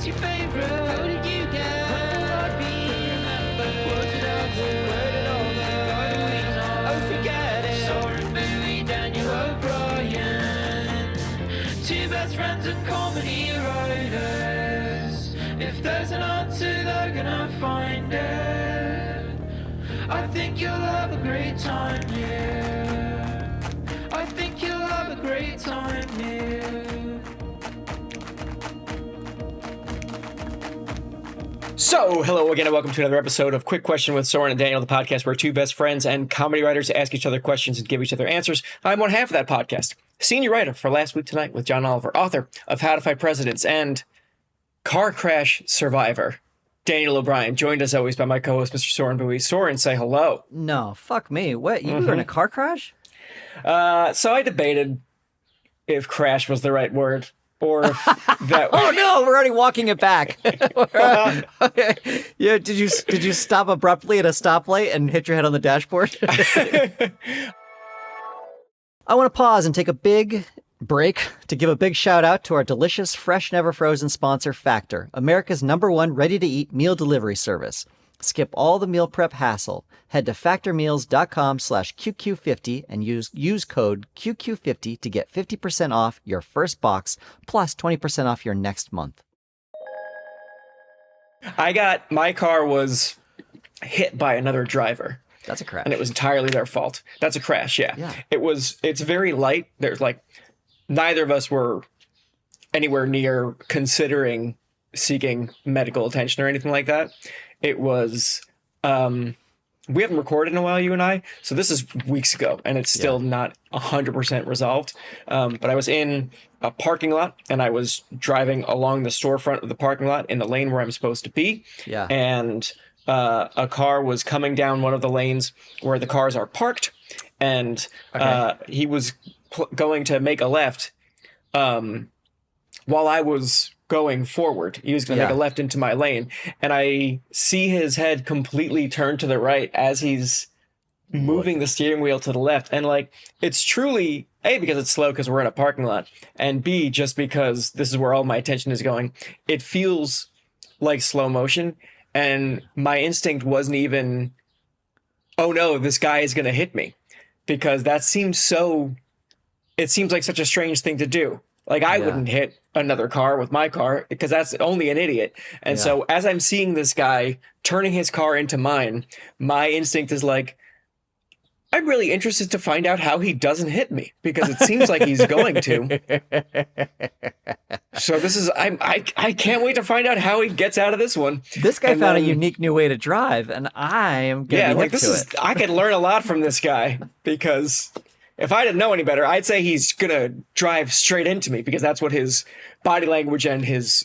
What's your favorite? How did you get? When will I be remembered? Was it us? Where did all the oh, forget it. Soren, Bowie, Daniel O'Brien, two best friends and comedy writers. If there's an answer, they're gonna find it. I think you'll have a great time here. I think you'll have a great time here. So, hello again and welcome to another episode of Quick Question with Soren and Daniel, the podcast where two best friends and comedy writers ask each other questions and give each other answers. I'm one half of that podcast, senior writer for Last Week Tonight with John Oliver, author of How to Fight Presidents and car crash survivor, Daniel O'Brien, joined as always by my co-host, Mr. Soren Bowie. Soren, say hello. No, fuck me. What? You were in a car crash? So I debated if crash was the right word. Or if that Oh no, we're already walking it back. Okay. Yeah, did you stop abruptly at a stoplight and hit your head on the dashboard? I want to pause and take a big break to give a big shout out to our delicious, fresh, never frozen sponsor, Factor, America's #1 ready-to-eat meal delivery service. Skip all the meal prep hassle. Head to factormeals.com/QQ50 and use code QQ50 to get 50% off your first box plus 20% off your next month. my car was hit by another driver. That's a crash. And it was entirely their fault. That's a crash, yeah. It's very light. There's neither of us were anywhere near considering seeking medical attention or anything like that. It was, we haven't recorded in a while, you and I, so this is weeks ago, and it's still not 100% resolved. But I was in a parking lot, and I was driving along the storefront of the parking lot in the lane where I'm supposed to be. Yeah. And a car was coming down one of the lanes where the cars are parked, and he was going to make a left while I was going forward. He was going to make a left into my lane, and I see his head completely turn to the right as he's moving the steering wheel to the left. And it's truly A, because it's slow because we're in a parking lot, and B, just because this is where all my attention is going. It feels like slow motion, and my instinct wasn't even, oh no, this guy is going to hit me, because that seems it seems like such a strange thing to do. I wouldn't hit another car with my car because that's only an idiot. And so as I'm seeing this guy turning his car into mine, my instinct is I'm really interested to find out how he doesn't hit me, because it seems like he's going to. So this is, I can't wait to find out how he gets out of this one. This guy found a unique new way to drive, and I am going to be hip to it. I could learn a lot from this guy, because if I didn't know any better, I'd say he's going to drive straight into me, because that's what his body language and his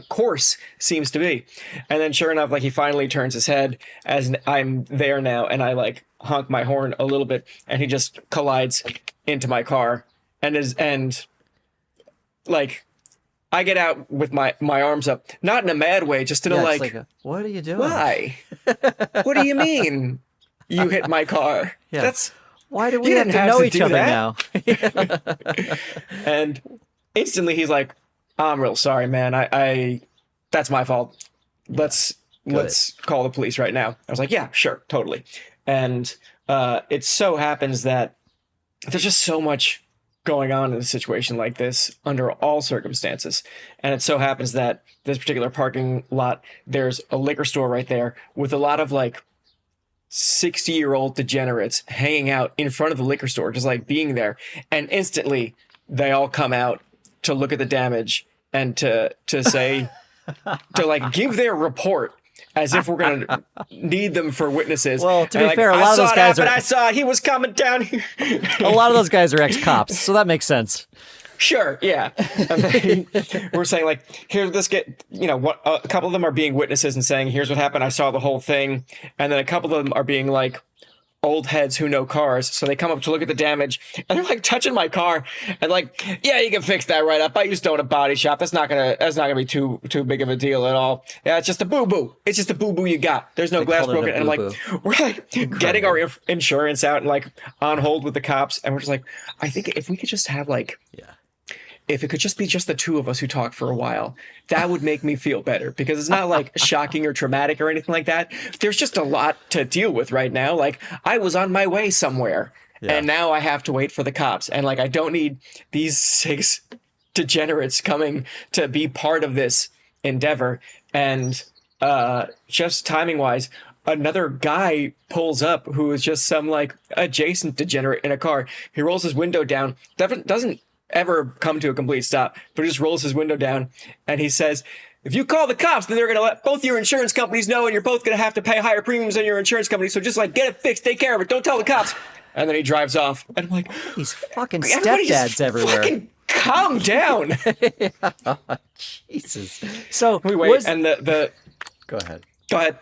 course seems to be. And then sure enough, he finally turns his head as I'm there now, and I honk my horn a little bit, and he just collides into my car. And I get out with my arms up, not in a mad way, just in what are you doing? Why? What do you mean you hit my car? Yeah. Why do we have to know each other now? And instantly he's like, I'm real sorry, man. I that's my fault. Let's call the police right now. I was like, yeah, sure, totally. And it so happens that there's just so much going on in a situation like this under all circumstances. And it so happens that this particular parking lot, there's a liquor store right there with a lot of 60-year-old degenerates hanging out in front of the liquor store, just being there. And instantly they all come out to look at the damage and to say, to give their report as if we're going to need them for witnesses. Well, to be fair, a lot of those guys I saw he was coming down here. A lot of those guys are ex-cops, so that makes sense. Sure, yeah. And they we're saying here's this get, a couple of them are being witnesses and saying, here's what happened. I saw the whole thing. And then a couple of them are being old heads who know cars. So they come up to look at the damage, and they're touching my car and yeah, you can fix that right up. I used to own a body shop. That's not gonna be too big of a deal at all. Yeah, it's just a boo-boo. It's just a boo-boo you got. There's no glass broken. And we're getting our insurance out and on hold with the cops. And we're just I think if we could just have if it could just be just the two of us who talk for a while, that would make me feel better, because it's not like shocking or traumatic or anything like that. There's just a lot to deal with right now. Like, I was on my way somewhere and now I have to wait for the cops. And like, I don't need these 6 degenerates coming to be part of this endeavor. And just timing wise, another guy pulls up who is just some like adjacent degenerate in a car. He rolls his window down, doesn't ever come to a complete stop, but he just rolls his window down and he says, if you call the cops, then they're going to let both your insurance companies know, and you're both going to have to pay higher premiums than your insurance company. So just like get it fixed, take care of it, don't tell the cops. And then he drives off. And I'm like, these fucking everybody stepdads just everywhere. Fucking calm down. Jesus. So We wait, and the go ahead. Go ahead.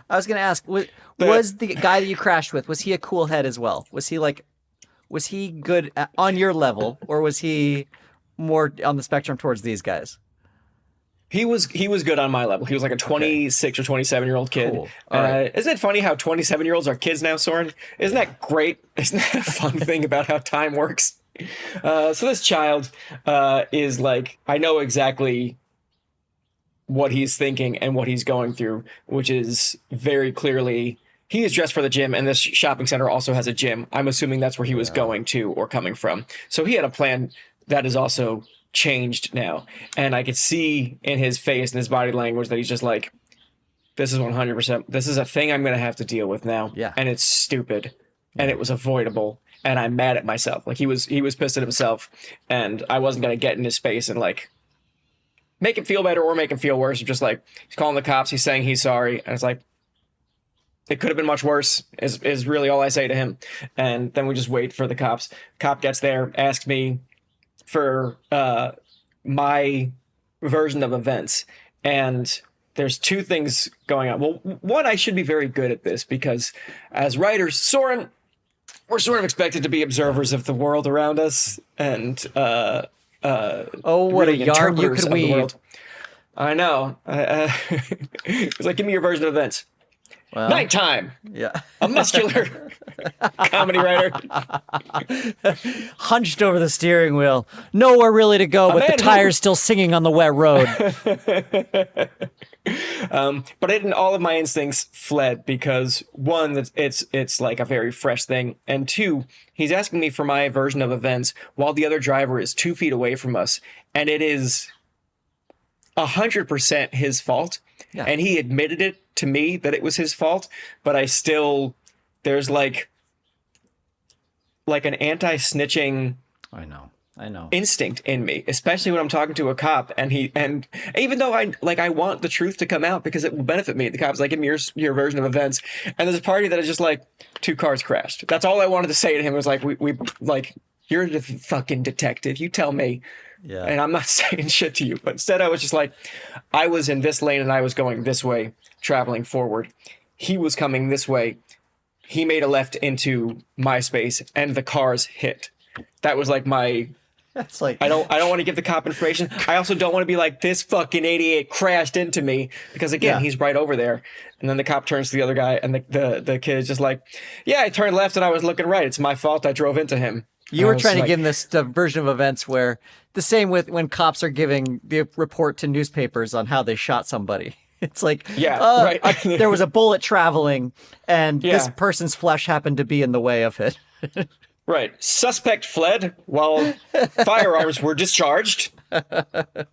I was going to ask, was the guy that you crashed with, was he a cool head as well? Was he good on your level, or was he more on the spectrum towards these guys? He was good on my level. He was like a 26 or 27-year-old kid. Cool. Right. Isn't it funny how 27-year-olds are kids now, Soren? Isn't that great? Isn't that a fun thing about how time works? So this child is like, I know exactly what he's thinking and what he's going through, which is very clearly, he is dressed for the gym, and this shopping center also has a gym. I'm assuming that's where he was going to or coming from. So he had a plan that is also changed now. And I could see in his face and his body language that he's just like, this is 100%, this is a thing I'm going to have to deal with now. Yeah. And it's stupid and it was avoidable. And I'm mad at myself. Like he was pissed at himself, and I wasn't going to get in his space and like make him feel better or make him feel worse. I'm just like, he's calling the cops. He's saying he's sorry. And it's like, it could have been much worse is really all I say to him. And then we just wait for the cops. Cop gets there, asks me for my version of events. And there's 2 things going on. Well, one, I should be very good at this, because as writers, Soren, we're sort of expected to be observers of the world around us, and what really a yarn you interpreters could of the weave. world. I know. It's like, give me your version of events. Well, Nighttime. yeah. A muscular comedy writer. Hunched over the steering wheel. Nowhere really to go, but the man who- tires still singing on the wet road. But all of my instincts fled, because one, it's like a very fresh thing, and 2, he's asking me for my version of events while the other driver is 2 feet away from us, and it is 100% his fault. Yeah. And he admitted it to me that it was his fault, but there's like an anti-snitching I know. instinct in me, especially when I'm talking to a cop, and even though I want the truth to come out because it will benefit me. The cop's like, give me your version of events, and there's a party that is just like 2 cars crashed. That's all I wanted to say to him, was like, we like, you're the fucking detective, you tell me. Yeah. And I'm not saying shit to you, but instead I was just like, I was in this lane and I was going this way, traveling forward. He was coming this way. He made a left into my space, and the cars hit. That was like That's like, I don't want to give the cop information. I also don't want to be like, this fucking 88 crashed into me, because again, he's right over there. And then the cop turns to the other guy, and the kid is just like, yeah, I turned left and I was looking right. It's my fault. I drove into him. you were trying to give him this version of events where the same with when cops are giving the report to newspapers on how they shot somebody. It's like, right. There was a bullet traveling, and this Yeah. person's flesh happened to be in the way of it. Right. Suspect fled while firearms were discharged.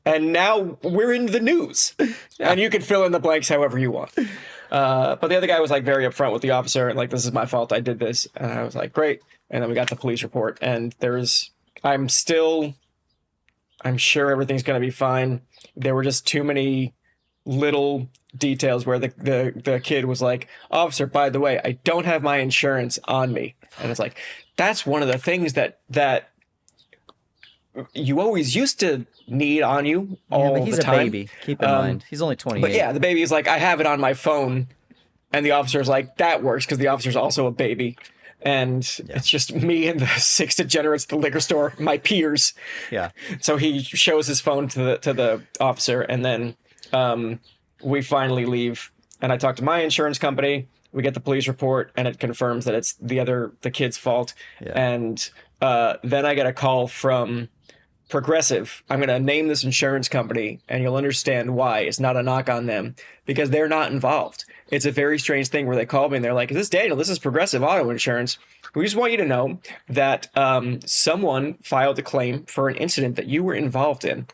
And now we're in the news. And you can fill in the blanks however you want. But the other guy was like very upfront with the officer, and like, this is my fault, I did this. And I was like, great. And then we got the police report, and I'm sure everything's going to be fine. There were just too many little details where the kid was like, officer, by the way, I don't have my insurance on me. And it's like, that's one of the things that you always used to need on you all but he's the time. a baby. Keep in mind, he's only 28. But yeah, the baby is like, I have it on my phone. And the officer's like, that works, because the officer's also a baby. And it's just me and the 6 degenerates at the liquor store, my peers. Yeah. So he shows his phone to the officer, and then we finally leave. And I talk to my insurance company. We get the police report, and it confirms that it's the kid's fault. Yeah. And then I get a call from Progressive, I'm going to name this insurance company and you'll understand why. It's not a knock on them because they're not involved. It's a very strange thing where they called me and they're like, is this Daniel? This is Progressive Auto Insurance. We just want you to know that someone filed a claim for an incident that you were involved in.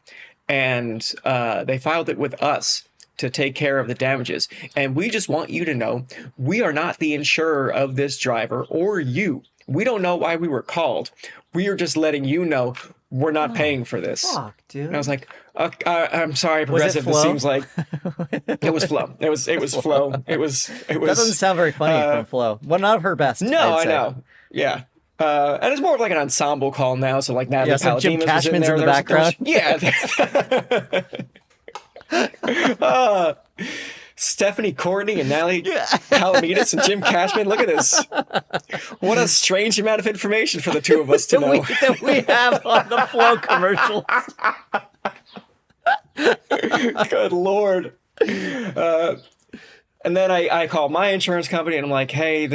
And they filed it with us to take care of the damages. And we just want you to know we are not the insurer of this driver or you. We don't know why we were called. We are just letting you know we're not paying for this. Fuck, dude. And I was like, I'm sorry, Progressive. This seems like it was Flo. It was Flo. It was. That doesn't sound very funny from Flo. Well, not of her best. No, I'd say. I know. Yeah. And it's more of like an ensemble call now. So like Natalie so Jim Palladino was in Cashman's there. in the background. Yeah. Stephanie Courtney and Natalie Palamides and Jim Cashman. Look at this. What a strange amount of information for the two of us to know. that we have on the Flow commercial. Good Lord. And then I call my insurance company and I'm like, hey,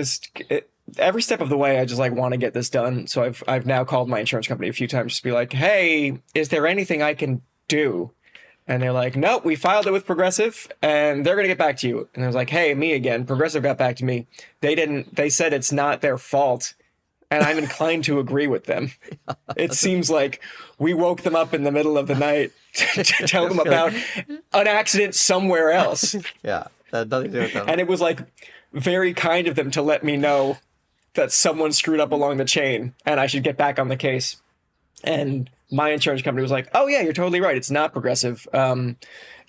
every step of the way, I just like want to get this done. So I've now called my insurance company a few times just to be like, hey, is there anything I can do? And they're like, nope, we filed it with Progressive and they're going to get back to you. And I was like, hey, me again. Progressive got back to me. They said it's not their fault. And I'm inclined to agree with them. It seems like we woke them up in the middle of the night to tell them about an accident somewhere else. Yeah, that had nothing to do with them. And it was like very kind of them to let me know that someone screwed up along the chain and I should get back on the case. And my insurance company was like, oh yeah, you're totally right. It's not Progressive.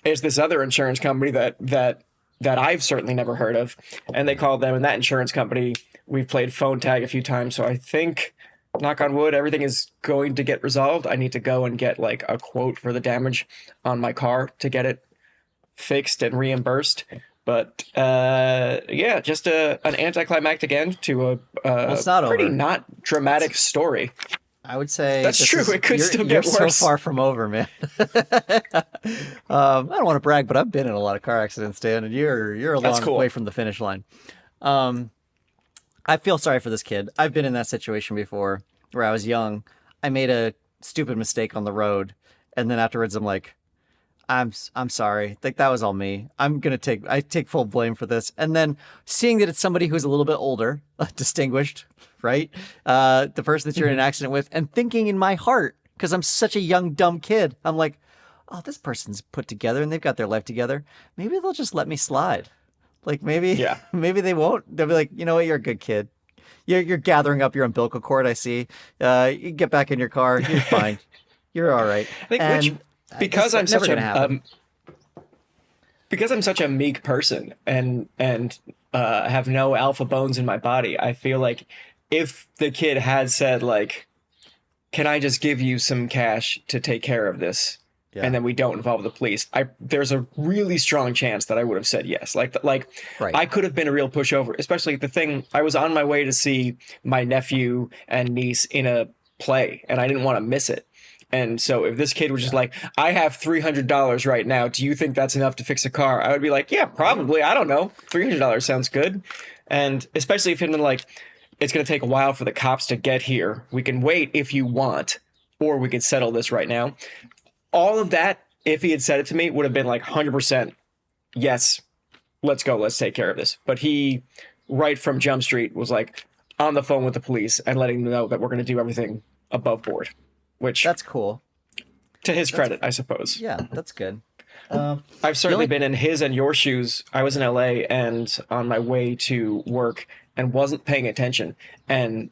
It's this other insurance company that I've certainly never heard of. And they called them, and that insurance company, we've played phone tag a few times. So I think, knock on wood, everything is going to get resolved. I need to go and get like a quote for the damage on my car to get it fixed and reimbursed. But yeah, just an anticlimactic end to a pretty not dramatic story. I would say that's true. It could still get worse. You're so far from over, man. I don't want to brag, but I've been in a lot of car accidents, Dan, and you're a long way from the finish line. I feel sorry for this kid. I've been in that situation before, where I was young. I made a stupid mistake on the road, and then afterwards, I'm like, I'm sorry. Like that was all me. I take full blame for this. And then seeing that it's somebody who's a little bit older, distinguished, right? The person that you're in an accident with, and thinking in my heart, because I'm such a young, dumb kid, I'm like, oh, this person's put together and they've got their life together. Maybe they'll just let me slide. Like maybe they won't. They'll be like, you know what? You're a good kid. You're gathering up your umbilical cord. I see. You get back in your car. You're fine. You're all right. Because I'm such a meek person and have no alpha bones in my body, I feel like if the kid had said like, can I just give you some cash to take care of this? Yeah. And then we don't involve the police. There's a really strong chance that I would have said yes. Right. I could have been a real pushover, especially I was on my way to see my nephew and niece in a play and I didn't want to miss it. And so if this kid was just like, I have $300 right now. Do you think that's enough to fix a car? I would be like, yeah, probably. I don't know. $300 sounds good. And especially if he'd been like, it's going to take a while for the cops to get here. We can wait if you want, or we could settle this right now. All of that, if he had said it to me, would have been like 100% yes, let's go. Let's take care of this. But he, right from Jump Street, was like on the phone with the police and letting them know that we're going to do everything above board. Which that's cool. To his credit, I suppose. Yeah, that's good. I've certainly been in his and your shoes. I was in LA and on my way to work and wasn't paying attention and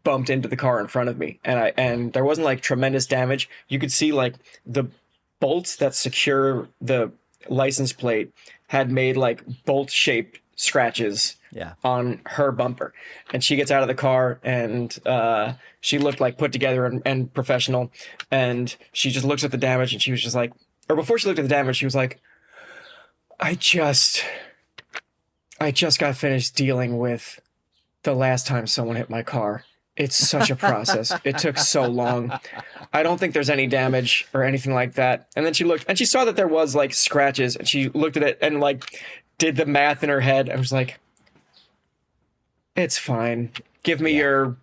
bumped into the car in front of me. And there wasn't like tremendous damage. You could see like the bolts that secure the license plate had made like bolt shaped scratches on her bumper. And she gets out of the car and she looked like put together and professional. And she just looks at the damage and she was just like, or before she looked at the damage, she was like, I just got finished dealing with the last time someone hit my car. It's such a process. It took so long. I don't think there's any damage or anything like that. And then she looked and she saw that there was like scratches and she looked at it and like did the math in her head. I was like, it's fine. Give me your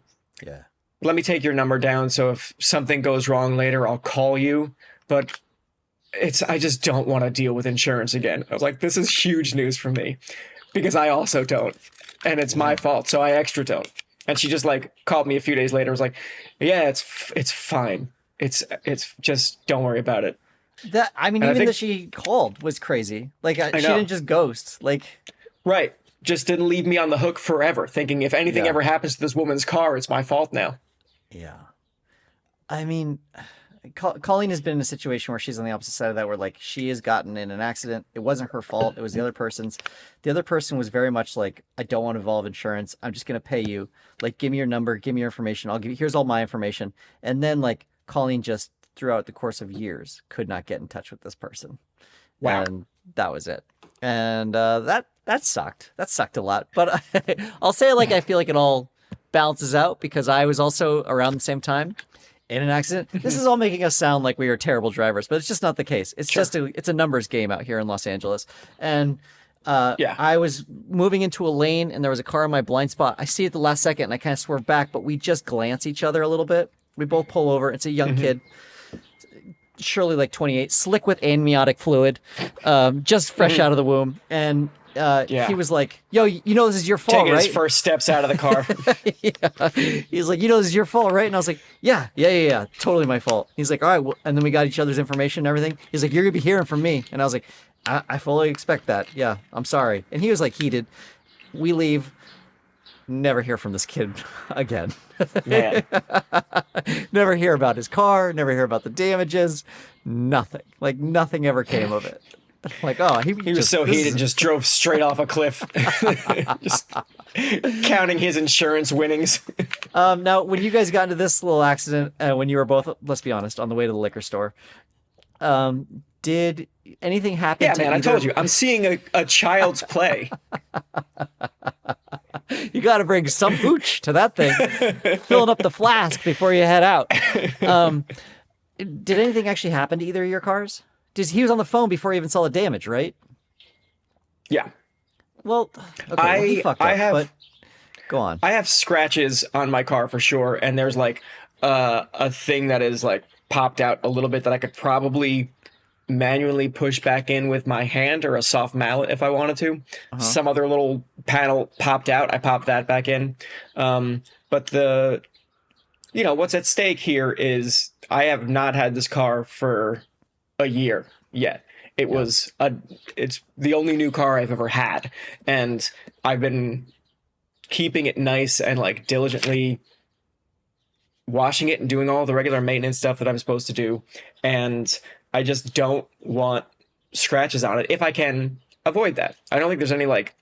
let me take your number down. So if something goes wrong later, I'll call you. But I just don't want to deal with insurance again. I was like, this is huge news for me because I also don't. And it's my fault. So I extra don't. And she just like called me a few days later. Was like, yeah, it's fine. It's just don't worry about it. That that she called was crazy. Like she didn't just ghost. Like, right, just didn't leave me on the hook forever. Thinking if anything ever happens to this woman's car, it's my fault now. Yeah, I mean, Colleen has been in a situation where she's on the opposite side of that, where like she has gotten in an accident. It wasn't her fault. It was the other person's. The other person was very much like, I don't want to involve insurance. I'm just gonna pay you. Like, give me your number. Give me your information. Here's all my information. And then like Colleen just throughout the course of years could not get in touch with this person. Wow. And that was it. And that sucked. That sucked a lot. But I'll say like I feel like it all balances out because I was also around the same time in an accident. This is all making us sound like we are terrible drivers, but it's just not the case. It's just it's a numbers game out here in Los Angeles. And I was moving into a lane and there was a car in my blind spot. I see it the last second and I kind of swerve back, but we just glance each other a little bit. We both pull over. It's a young kid, surely like 28, slick with amniotic fluid, just fresh out of the womb. And he was like, yo, you know this is your fault, Taking right? his first steps out of the car. He's like, you know this is your fault, right? And I was like, yeah, totally my fault. He's like, all right. Well, and then we got each other's information and everything. He's like, you're going to be hearing from me. And I was like, I fully expect that. Yeah, I'm sorry. And he was like heated. We leave. Never hear from this kid again. Man. Never hear about his car. Never hear about the damages. Nothing. Like nothing ever came of it. Like, oh, he was so heated, just drove straight off a cliff, just counting his insurance winnings. Now, when you guys got into this little accident, when you were both, let's be honest, on the way to the liquor store, did anything happen? Yeah, to man, I told you, I'm seeing a child's play. You got to bring some hooch to that thing, filling up the flask before you head out. Did anything actually happen to either of your cars? He was on the phone before he even saw the damage, right? Yeah. Well, okay, he fucked up, but go on. I have scratches on my car for sure, and there's like a thing that is like popped out a little bit that I could probably manually push back in with my hand or a soft mallet if I wanted to. Some other little panel popped out. I popped that back in. But what's at stake here is I have not had this car for a year yet. It's the only new car I've ever had. And I've been keeping it nice and like diligently washing it and doing all the regular maintenance stuff that I'm supposed to do. And I just don't want scratches on it if I can avoid that. I don't think there's any like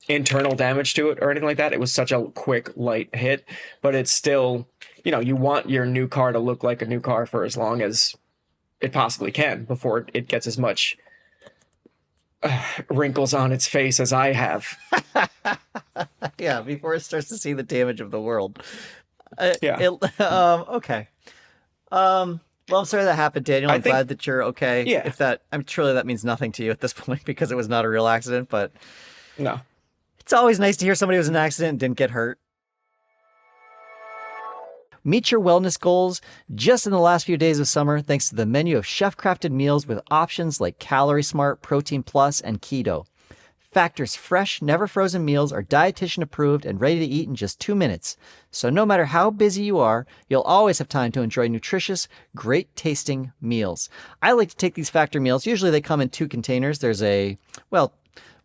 internal damage to it or anything like that. It was such a quick, light hit, but it's still, you want your new car to look like a new car for as long as it possibly can before it gets as much wrinkles on its face as I have. Yeah, before it starts to see the damage of the world. Yeah. Okay. Well, I'm sorry that happened, Daniel. I'm glad that you're okay. Yeah. I'm truly that means nothing to you at this point because it was not a real accident, but no. It's always nice to hear somebody was in an accident and didn't get hurt. Meet your wellness goals just in the last few days of summer thanks to the menu of chef-crafted meals with options like Calorie Smart, Protein Plus, and Keto. Factor's fresh, never frozen meals are dietitian approved and ready to eat in just 2 minutes. So no matter how busy you are, you'll always have time to enjoy nutritious, great tasting meals. I like to take these Factor meals. Usually they come in 2 containers. There's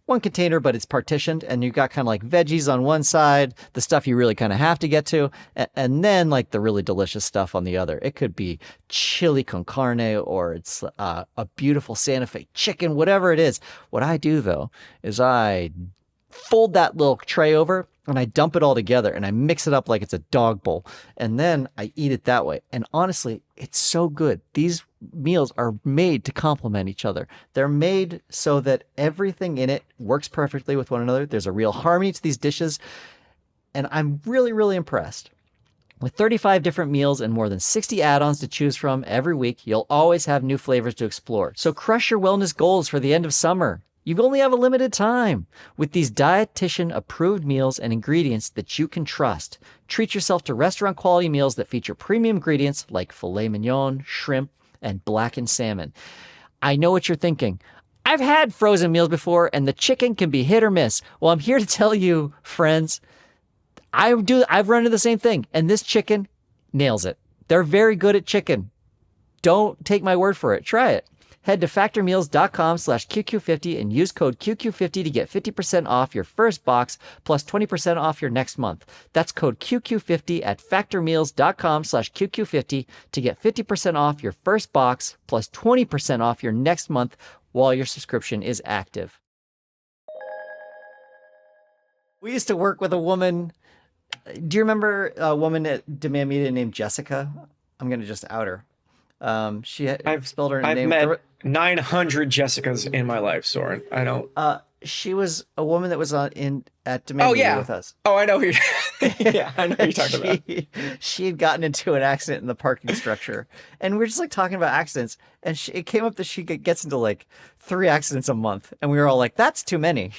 one container, but it's partitioned, and you've got kind of like veggies on one side, the stuff you really kind of have to get to, and then like the really delicious stuff on the other. It could be chili con carne, or it's a beautiful Santa Fe chicken, whatever it is. What I do, though, is I fold that little tray over, and I dump it all together, and I mix it up like it's a dog bowl, and then I eat it that way. And honestly, it's so good. These meals are made to complement each other. They're made so that everything in it works perfectly with one another. There's a real harmony to these dishes, and I'm really, really impressed. With 35 different meals and more than 60 add-ons to choose from every week, you'll always have new flavors to explore. So crush your wellness goals for the end of summer. You only have a limited time. With these dietitian-approved meals and ingredients that you can trust, treat yourself to restaurant-quality meals that feature premium ingredients like filet mignon, shrimp, and blackened salmon. I know what you're thinking. I've had frozen meals before, and the chicken can be hit or miss. Well, I'm here to tell you, friends, I've run into the same thing, and this chicken nails it. They're very good at chicken. Don't take my word for it. Try it. Head to factormeals.com/QQ50 and use code QQ50 to get 50% off your first box plus 20% off your next month. That's code QQ50 at factormeals.com/QQ50 to get 50% off your first box plus 20% off your next month while your subscription is active. We used to work with a woman. Do you remember a woman at Demand Media named Jessica? I'm going to just out her. I've spelled her name. I've met 900 Jessicas in my life, Soren. I don't. She was a woman that was at Demand Media with us. Oh, I know who yeah, I know who you're talking about. She had gotten into an accident in the parking structure, and we were just like talking about accidents, and it came up that she gets into like 3 accidents a month, and we were all like, "That's too many.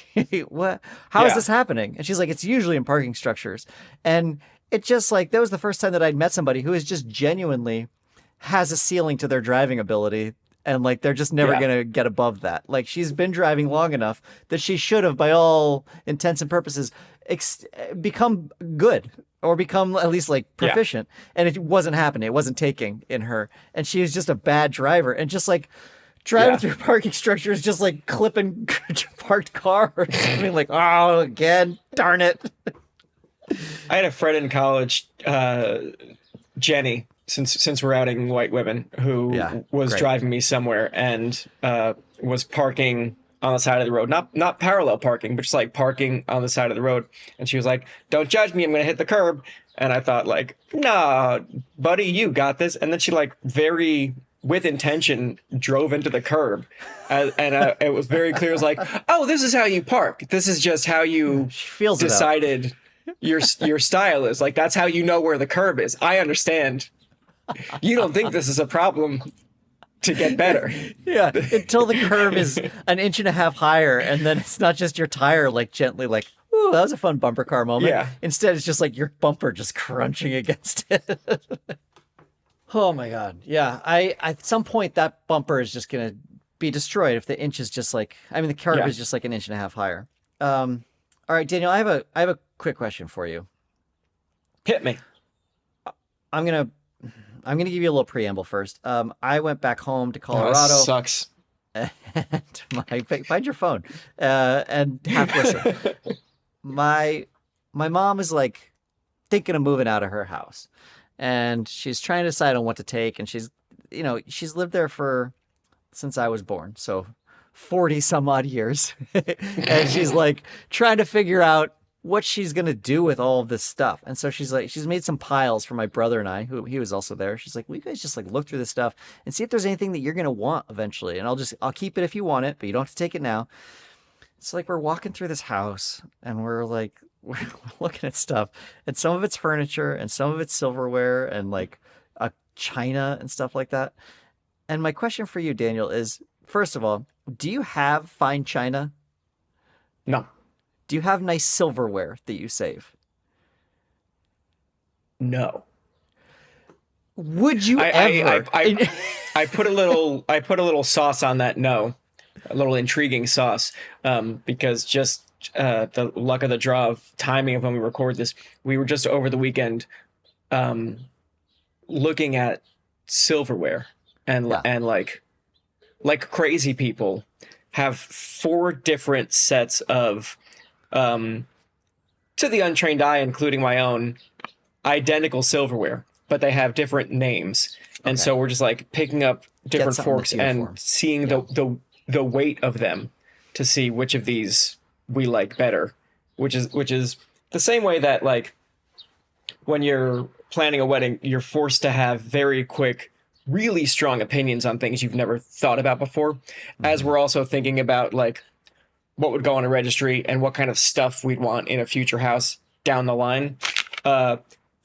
What? How is this happening?" And she's like, "It's usually in parking structures," and it just like that was the first time that I'd met somebody who is just genuinely has a ceiling to their driving ability, and like they're just never gonna get above that. Like she's been driving long enough that she should have, by all intents and purposes, become good or become at least like proficient, and it wasn't happening. It wasn't taking in her, and she was just a bad driver, and just like driving through parking structures, just like clipping parked cars. I mean, like, oh, again, darn it. I had a friend in college, Jenny, since we're outing white women, who was driving me somewhere and was parking on the side of the road, not parallel parking, but just like parking on the side of the road. And she was like, "Don't judge me, I'm gonna hit the curb." And I thought like, "Nah, buddy, you got this." And then she like very with intention drove into the curb, and it was very clear. It was like, "Oh, this is how you park. This is just how you decided your style is. Like that's how you know where the curb is. I understand. You don't think this is a problem to get better." Yeah, until the curb is an inch and a half higher, and then it's not just your tire like gently like, "Ooh, that was a fun bumper car moment." Yeah. Instead, it's just like your bumper just crunching against it. Oh my God. Yeah. At some point that bumper is just gonna be destroyed if the inch is just like, I mean, the curb is just like an inch and a half higher. All right, Daniel, I have a quick question for you. Hit me. I'm gonna give you a little preamble first. I went back home to Colorado. Oh, sucks. And find your phone and half listen. My mom is like thinking of moving out of her house, and she's trying to decide on what to take. And she's lived there since I was born, so 40 some odd years, and she's like trying to figure out what she's going to do with all of this stuff. And so she's made some piles for my brother and I, who he was also there. She's like, "Will you guys just like look through this stuff and see if there's anything that you're going to want eventually? And I'll keep it if you want it, but you don't have to take it now." It's like we're walking through this house and we're looking at stuff, and some of it's furniture and some of it's silverware and like a china and stuff like that. And my question for you, Daniel, is, first of all, do you have fine china? No. Do you have nice silverware that you save? No. Would you ever? I put a little sauce on that. No, a little intriguing sauce, because just the luck of the draw of timing of when we record this, we were just over the weekend looking at silverware and like crazy people have 4 different sets of to the untrained eye, including my own, identical silverware, but they have different names. And so we're just like picking up different forks and seeing the weight of them to see which of these we like better, which is the same way that like when you're planning a wedding, you're forced to have very quick, really strong opinions on things you've never thought about before, as we're also thinking about like what would go on a registry and what kind of stuff we'd want in a future house down the line.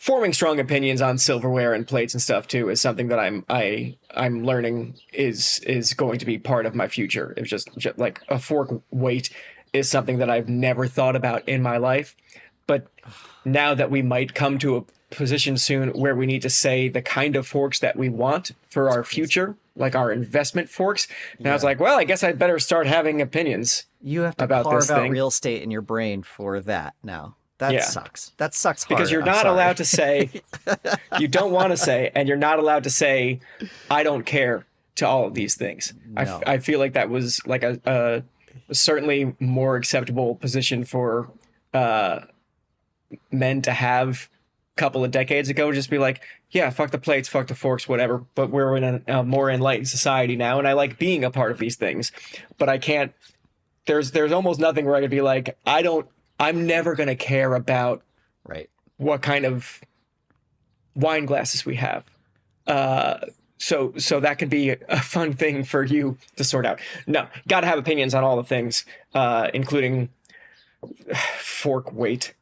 forming strong opinions on silverware and plates and stuff too is something that I'm learning is going to be part of my future. It's just like a fork weight is something that I've never thought about in my life, but now that we might come to a position soon where we need to say the kind of forks that we want for our future, like our investment forks. And I was like, well, I guess I'd better start having opinions. You have to about carve this out thing. real estate in your brain for that now. That sucks. That sucks hard. Because you're I'm not sorry. allowed to say, you don't want to say, and you're not allowed to say, I don't care to all of these things. No. I feel like that was like a certainly more acceptable position for men to have a couple of decades ago. Just be like, yeah, fuck the plates, fuck the forks, whatever. But we're in a more enlightened society now, and I like being a part of these things. But I can't, there's almost nothing where I could be like, I'm never going to care about Right. what kind of wine glasses we have. So that could be a fun thing for you to sort out. No, got to have opinions on all the things, including fork weight.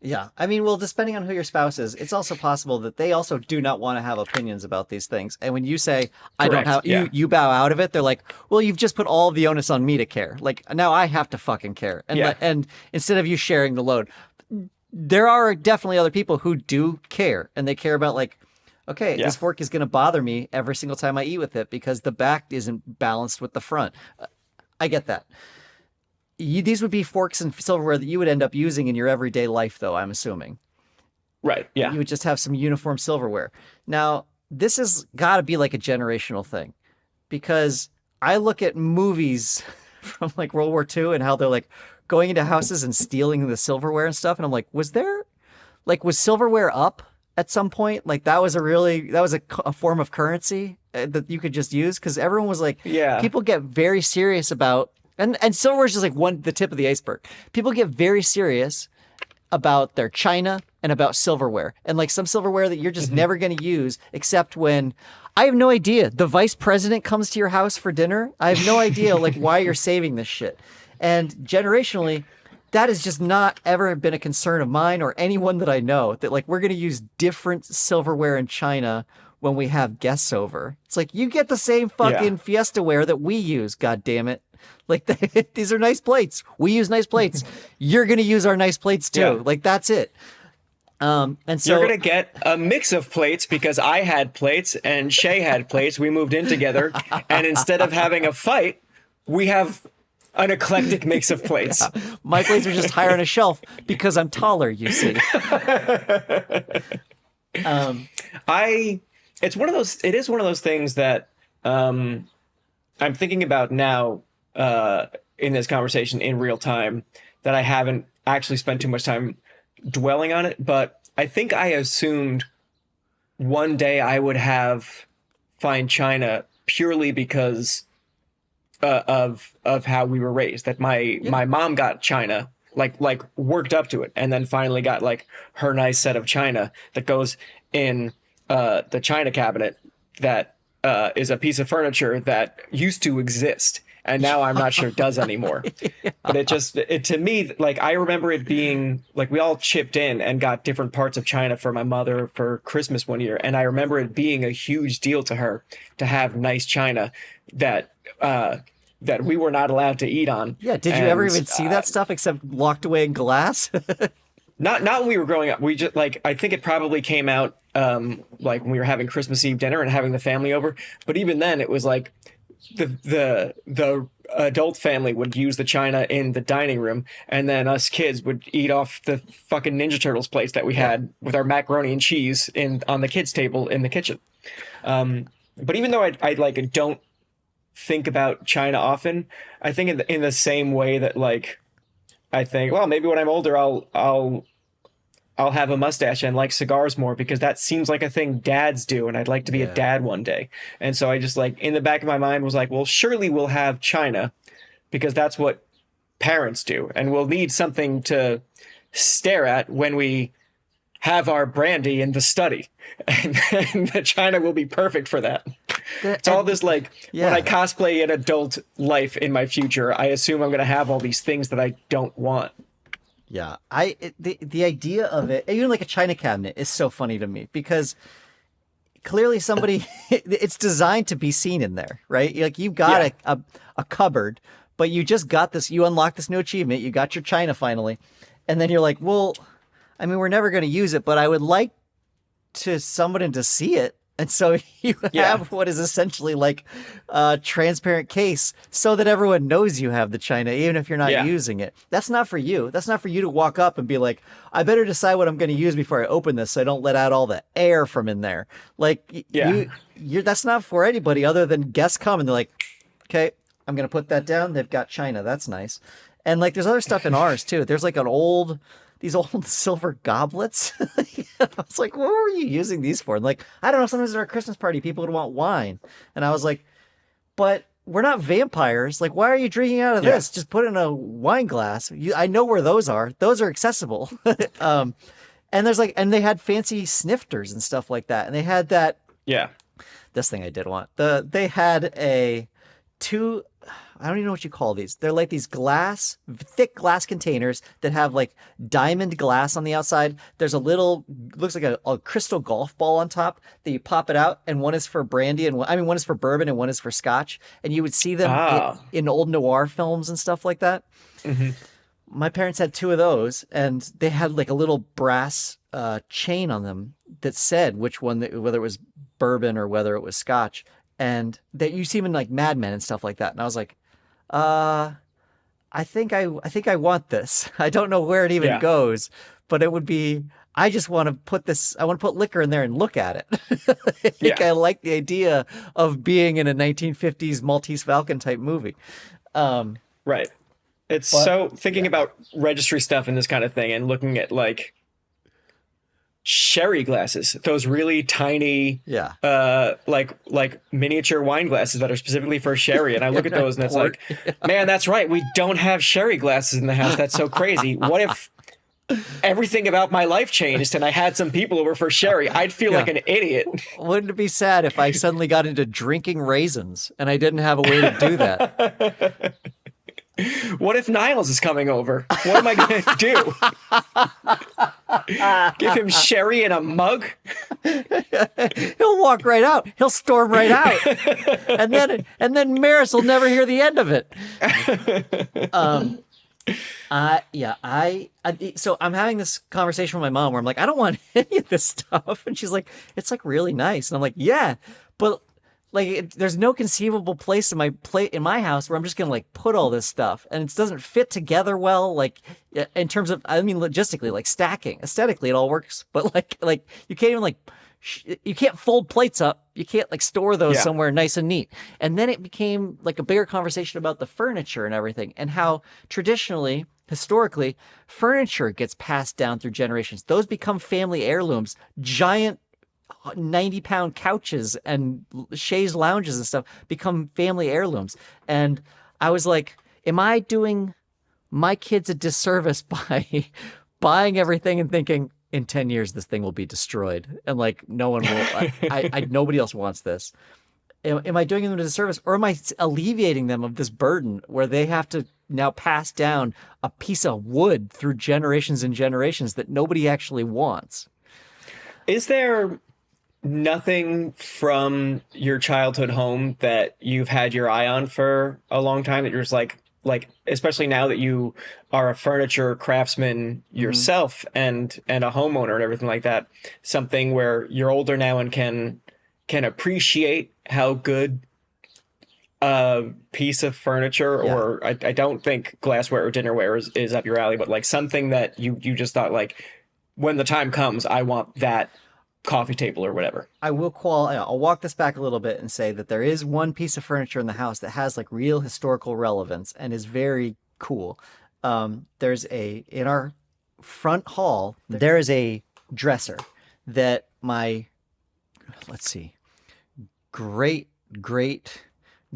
Yeah. I mean, well, depending on who your spouse is, it's also possible that they also do not want to have opinions about these things. And when you say, I don't Correct, have, yeah. you bow out of it, they're like, well, you've just put all the onus on me to care. Like, now I have to fucking care. And, Yeah. and instead of you sharing the load, there are definitely other people who do care. And they care about, like, okay, Yeah. this fork is going to bother me every single time I eat with it because the back isn't balanced with the front. I get that. These would be forks and silverware that you would end up using in your everyday life, though, I'm assuming. Right. Yeah. You would just have some uniform silverware. Now, this has got to be like a generational thing because I look at movies from like World War II and how they're like going into houses and stealing the silverware and stuff. And I'm like, was silverware up at some point? Like that was a form of currency that you could just use because everyone was like, Yeah. people get very serious about, and silverware is just like the tip of the iceberg. People get very serious about their china and about silverware and like some silverware that you're just never going to use except when I have no idea. The vice president comes to your house for dinner. I have no idea like why you're saving this shit. And generationally, that has just not ever been a concern of mine or anyone that I know that like we're going to use different silverware and china when we have guests over. It's like you get the same fucking Fiesta ware that we use, god damn it. Like these are nice plates. We use nice plates. You're going to use our nice plates too. Yeah. Like that's it. And so You're going to get a mix of plates because I had plates and Shay had plates. We moved in together. And instead of having a fight, we have an eclectic mix of plates. my plates are just higher on a shelf because I'm taller, you see. It is one of those things that I'm thinking about now in this conversation in real time that I haven't actually spent too much time dwelling on it, but I think I assumed one day I would have fine china purely because of how we were raised. That my mom got china, like worked up to it, and then finally got like her nice set of china that goes in the china cabinet that is a piece of furniture that used to exist. And now I'm not sure it does anymore. But it to me, like, I remember it being like we all chipped in and got different parts of china for my mother for Christmas one year. And I remember it being a huge deal to her to have nice china that we were not allowed to eat on. Yeah, did you ever even see that stuff except locked away in glass? Not when we were growing up. We just like I think it probably came out like when we were having Christmas Eve dinner and having the family over. But even then, it was like the adult family would use the china in the dining room, and then us kids would eat off the fucking Ninja Turtles plates that we had with our macaroni and cheese on the kids' table in the kitchen. But even though I like don't think about china often, I think in the same way that like I think, well, maybe when I'm older, I'll have a mustache and like cigars more because that seems like a thing dads do, and I'd like to be a dad one day. And so I just like in the back of my mind was like, well, surely we'll have china because that's what parents do, and we'll need something to stare at when we have our brandy in the study, and the china will be perfect for that. It's all this like when I cosplay an adult life in my future, I assume I'm going to have all these things that I don't want. Yeah, the idea of it, even like a china cabinet, is so funny to me because clearly somebody, it's designed to be seen in there, right? Like you've got a cupboard, but you just got this, you unlocked this new achievement, you got your china finally, and then you're like, well, I mean, we're never going to use it, but I would like to someone to see it. And so you have what is essentially like a transparent case so that everyone knows you have the china, even if you're not using it. That's not for you. That's not for you to walk up and be like, I better decide what I'm going to use before I open this so I don't let out all the air from in there. Like, that's not for anybody other than guests come and they're like, okay, I'm going to put that down. They've got china. That's nice. And like, there's other stuff in ours too. There's like these old silver goblets. I was like, what were you using these for? And like, I don't know, sometimes at our Christmas party, people would want wine. And I was like, but we're not vampires. Like, why are you drinking out of this? Just put it in a wine glass. I know where those are. Those are accessible. And there's like, and they had fancy snifters and stuff like that. And they had that. Yeah. This thing I did want. They had I don't even know what you call these. They're like these thick glass containers that have like diamond glass on the outside. There's looks like a crystal golf ball on top that you pop it out, and one is for brandy one is for bourbon and one is for scotch. And you would see them in old noir films and stuff like that. Mm-hmm. My parents had 2 of those, and they had like a little brass chain on them that said which one, whether it was bourbon or whether it was scotch. And that you see them in like Mad Men and stuff like that. And I was like, I think I want this. I don't know where it even goes, but it would be, I just want to put liquor in there and look at it. I like the idea of being in a 1950s Maltese Falcon type movie. Right. Thinking about registry stuff and this kind of thing and looking at like sherry glasses, those really tiny, like miniature wine glasses that are specifically for sherry. And I look at those and it's like, man, that's right. We don't have sherry glasses in the house. That's so crazy. What if everything about my life changed and I had some people over for sherry? I'd feel like an idiot. Wouldn't it be sad if I suddenly got into drinking raisins and I didn't have a way to do that? What if Niles is coming over? What am I going to do? Give him sherry in a mug? He'll walk right out. He'll storm right out. And then Maris will never hear the end of it. So I'm having this conversation with my mom where I'm like, I don't want any of this stuff. And she's like, it's like really nice. And I'm like, yeah, but like, there's no conceivable place in my house where I'm just gonna like put all this stuff, and it doesn't fit together well. Like, in terms of, I mean, logistically, like stacking, aesthetically, it all works, but like you can't even you can't fold plates up. You can't like store those somewhere nice and neat. And then it became like a bigger conversation about the furniture and everything, and how historically, furniture gets passed down through generations. Those become family heirlooms, giant 90-pound couches and chaise lounges and stuff become family heirlooms. And I was like, am I doing my kids a disservice by buying everything and thinking in 10 years this thing will be destroyed and like no one will, nobody else wants this? Am I doing them a disservice, or am I alleviating them of this burden where they have to now pass down a piece of wood through generations and generations that nobody actually wants? Is there nothing from your childhood home that you've had your eye on for a long time that you're just like especially now that you are a furniture craftsman yourself and a homeowner and everything like that, something where you're older now and can appreciate how good a piece of furniture or I don't think glassware or dinnerware is up your alley, but like something that you just thought like, when the time comes, I want that coffee table or whatever. I'll walk this back a little bit and say that there is one piece of furniture in the house that has like real historical relevance and is very cool. In our front hall, there is a dresser that my, great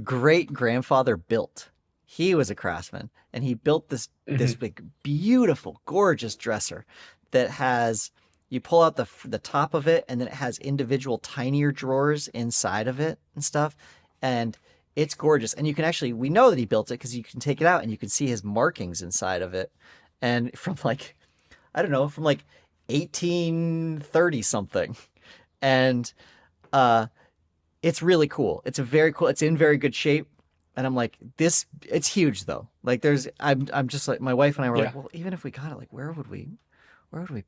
grandfather built. He was a craftsman, and he built this big, beautiful, gorgeous dresser that has, you pull out the top of it, and then it has individual tinier drawers inside of it and stuff. And it's gorgeous. And you can actually, we know that he built it because you can take it out and you can see his markings inside of it. and from like, I don't know, from like 1830 something. And it's really cool. It's in very good shape. And I'm like, it's huge though. Like I'm just like, my wife and I were like, well, even if we got it, like, where would we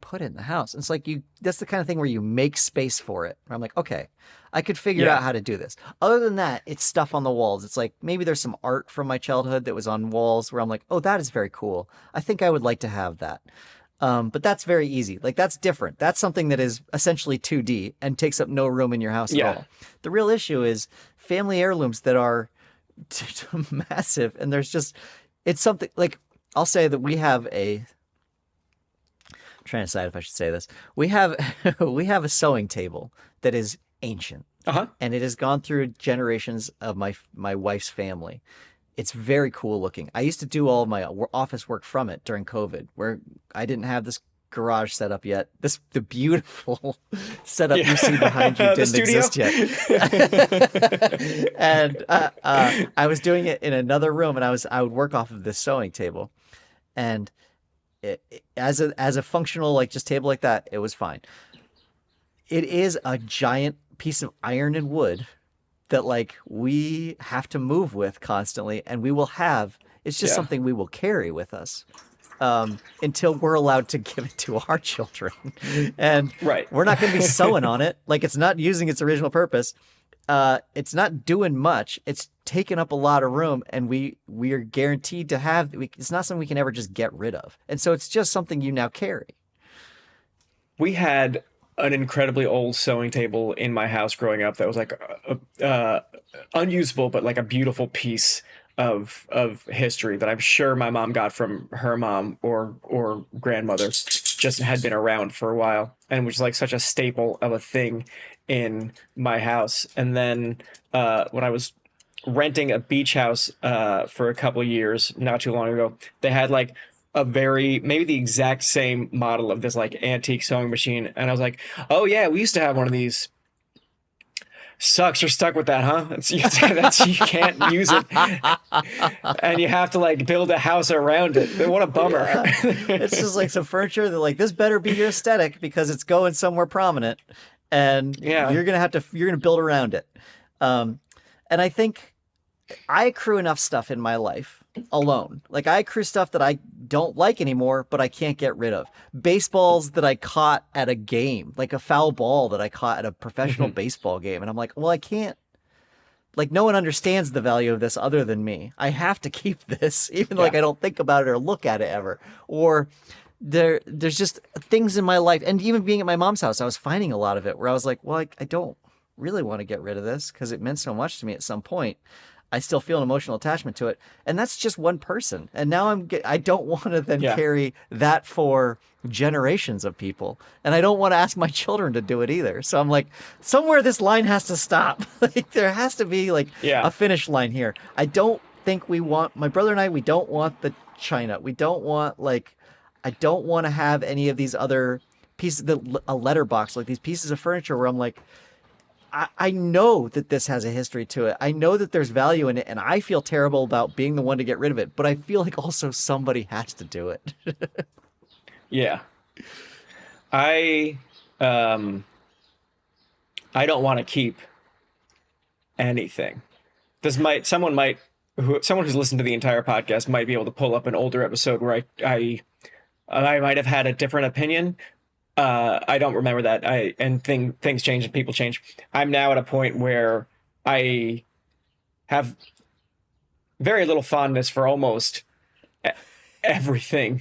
put it in the house? And it's like, that's the kind of thing where you make space for it. I'm like, okay, I could figure out how to do this. Other than that, it's stuff on the walls. It's like, maybe there's some art from my childhood that was on walls where I'm like, oh, that is very cool. I think I would like to have that. But that's very easy. Like, that's different. That's something that is essentially 2D and takes up no room in your house at all. The real issue is family heirlooms that are massive. And it's something like, I'll say that we have I'm trying to decide if I should say this. We have a sewing table that is ancient. And it has gone through generations of my wife's family. It's very cool looking. I used to do all of my office work from it during COVID, where I didn't have this garage set up yet. The beautiful setup you see behind you didn't exist yet. And I was doing it in another room, and I would work off of this sewing table, and as a functional, like, just table like that, it was fine. It is a giant piece of iron and wood that, like, we have to move with constantly, and it's just something we will carry with us until we're allowed to give it to our children. And we're not going to be sewing on it. Like, it's not using its original purpose. It's not doing much. It's taking up a lot of room, and we are guaranteed to have. It's not something we can ever just get rid of, and so it's just something you now carry. We had an incredibly old sewing table in my house growing up that was like unusable, but like a beautiful piece of history that I'm sure my mom got from her mom or grandmother, just had been around for a while, and was like such a staple of a thing in my house. And then when I was renting a beach house for a couple of years not too long ago, they had like maybe the exact same model of this like antique sewing machine, and I was like, oh yeah, we used to have one of these. Sucks, you're stuck with that, huh? You can't use it, and you have to like build a house around it. What a bummer. It's just like some furniture that, like, this better be your aesthetic because it's going somewhere prominent, and you're gonna build around it. And I think I accrue enough stuff in my life alone. Like, I accrue stuff that I don't like anymore, but I can't get rid of. Baseballs that I caught at a game, like a foul ball that I caught at a professional baseball game. And I'm like, well, I can't, like, no one understands the value of this other than me. I have to keep this, even though like I don't think about it or look at it ever. Or there's just things in my life. And even being at my mom's house, I was finding a lot of it where I was like, well, I don't really want to get rid of this because it meant so much to me at some point. I still feel an emotional attachment to it. And that's just one person. And now I don't want to then carry that for generations of people. And I don't want to ask my children to do it either. So I'm like, somewhere this line has to stop. Like, there has to be like a finish line here. I don't think my brother and I, we don't want the china. We don't want, like, I don't want to have any of these other pieces, a letterbox, like these pieces of furniture where I'm like, I know that this has a history to it. I know that there's value in it, and I feel terrible about being the one to get rid of it. But I feel like also somebody has to do it. Yeah. I don't want to keep anything. Someone who's listened to the entire podcast might be able to pull up an older episode where I might have had a different opinion. I don't remember that. Things change and people change. I'm now at a point where I have very little fondness for almost everything.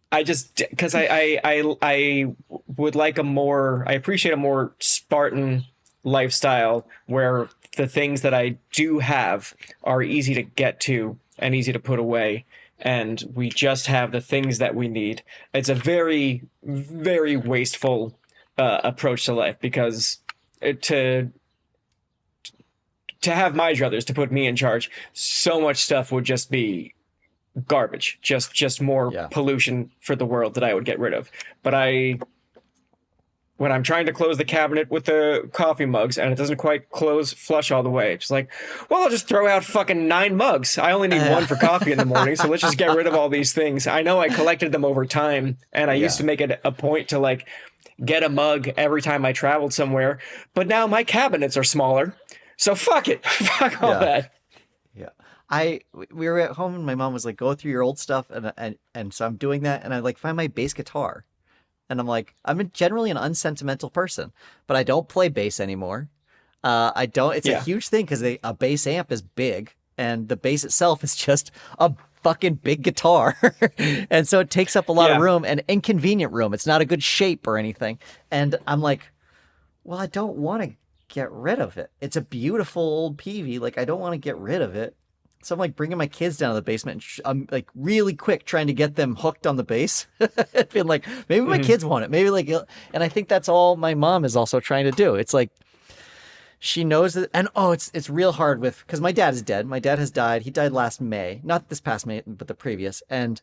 Because I would like I appreciate a more Spartan lifestyle where the things that I do have are easy to get to and easy to put away. And we just have the things that we need. It's a very, very wasteful approach to life, because to have my druthers, to put me in charge, so much stuff would just be garbage, just more pollution for the world that I would get rid of. But when I'm trying to close the cabinet with the coffee mugs and it doesn't quite close flush all the way. It's like, well, I'll just throw out fucking 9 mugs. I only need one for coffee in the morning, so let's just get rid of all these things. I know I collected them over time, and I used to make it a point to like get a mug every time I traveled somewhere, but now my cabinets are smaller, so fuck it. Fuck all that. Yeah. We were at home and my mom was like, go through your old stuff, and so I'm doing that, and I like find my bass guitar. And I'm like, I'm generally an unsentimental person, but I don't play bass anymore. I don't. It's a huge thing because a bass amp is big, and the bass itself is just a fucking big guitar, and so it takes up a lot of room, and inconvenient room. It's not a good shape or anything. And I'm like, well, I don't want to get rid of it. It's a beautiful old Peavey. Like, I don't want to get rid of it. So I'm like bringing my kids down to the basement. And I'm like really quick trying to get them hooked on the bass. Being like, maybe my kids want it. Maybe like, and I think that's all my mom is also trying to do. It's like, she knows that, and it's real hard with, because my dad is dead. My dad has died. He died last May, not this past May, but the previous. And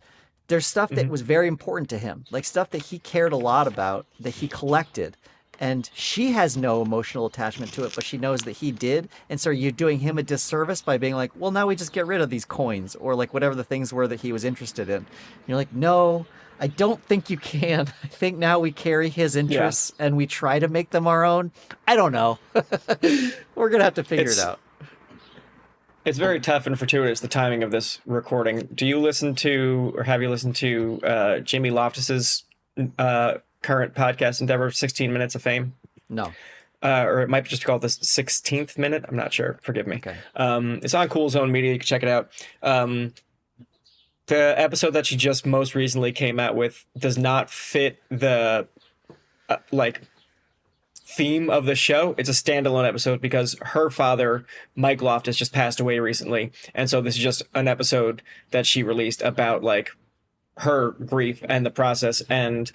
there's stuff that was very important to him, like stuff that he cared a lot about, that he collected. And she has no emotional attachment to it, but she knows that he did. And so you're doing him a disservice by being like, well, now we just get rid of these coins or like whatever the things were that he was interested in. And you're like, no, I don't think you can. I think now we carry his interests and we try to make them our own. I don't know. We're going to have to figure it out. It's very tough and fortuitous, the timing of this recording. Do you listen to, or have you listened to Jimmy Loftus's current podcast endeavor, 16 Minutes of Fame? No. Or it might just be called the 16th Minute. I'm not sure. Forgive me. Okay. It's on Cool Zone Media. You can check it out. The episode that she just most recently came out with does not fit the theme of the show. It's a standalone episode because her father, Mike Loftus, just passed away recently. And so this is just an episode that she released about like her grief and the process. And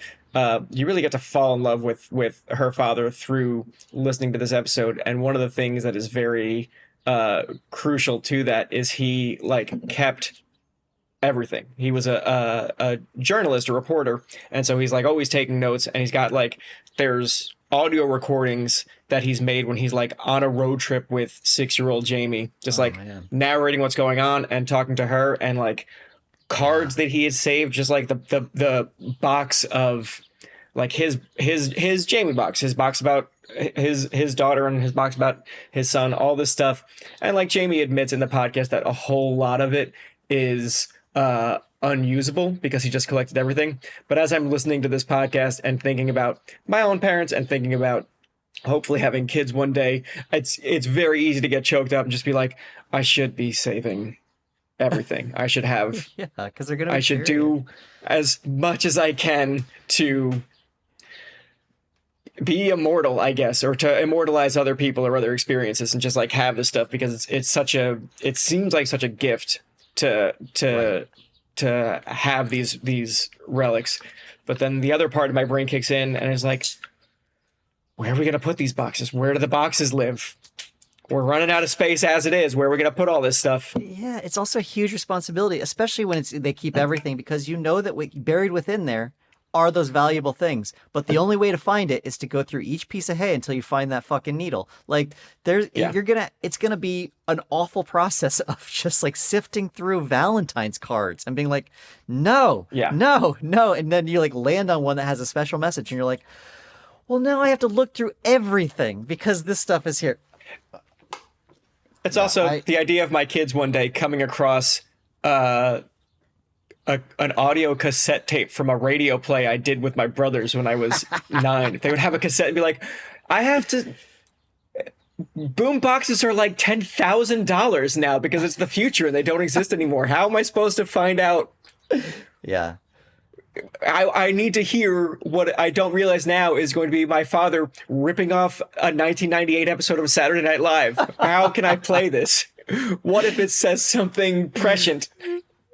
you really get to fall in love with her father through listening to this episode. And one of the things that is very crucial to that is he like kept everything. He was a journalist, a reporter, and so he's like always taking notes, and he's got like there's audio recordings that he's made when he's like on a road trip with 6-year-old Jamie, just narrating what's going on and talking to her, and like cards that he had saved, just like the box of like his Jamie box, his box about his daughter, and his box about his son, all this stuff. And like Jamie admits in the podcast that a whole lot of it is unusable because he just collected everything. But as I'm listening to this podcast and thinking about my own parents and thinking about hopefully having kids one day, it's very easy to get choked up and just be like, I should be saving everything. I should have because they're gonna I should do as much as I can to be immortal, I guess, or to immortalize other people or other experiences, and just like have this stuff because it seems like such a gift to have these relics. But then the other part of my brain kicks in and is like, where are we going to put these boxes? Where do the boxes live? We're running out of space as it is. Where are we going to put all this stuff? Yeah, it's also a huge responsibility, especially when they keep everything, because you know that buried within there are those valuable things. But the only way to find it is to go through each piece of hay until you find that fucking needle. Like it's gonna be an awful process of just like sifting through Valentine's cards and being like, no, and then you like land on one that has a special message, and you're like, well, now I have to look through everything because this stuff is here. It's also the idea of my kids one day coming across an audio cassette tape from a radio play I did with my brothers when I was 9. They would have a cassette and be like, I have to... Boom boxes are like $10,000 now because it's the future and they don't exist anymore. How am I supposed to find out? Yeah. I need to hear what I don't realize now is going to be my father ripping off a 1998 episode of Saturday Night Live. How can I play this? What if it says something prescient?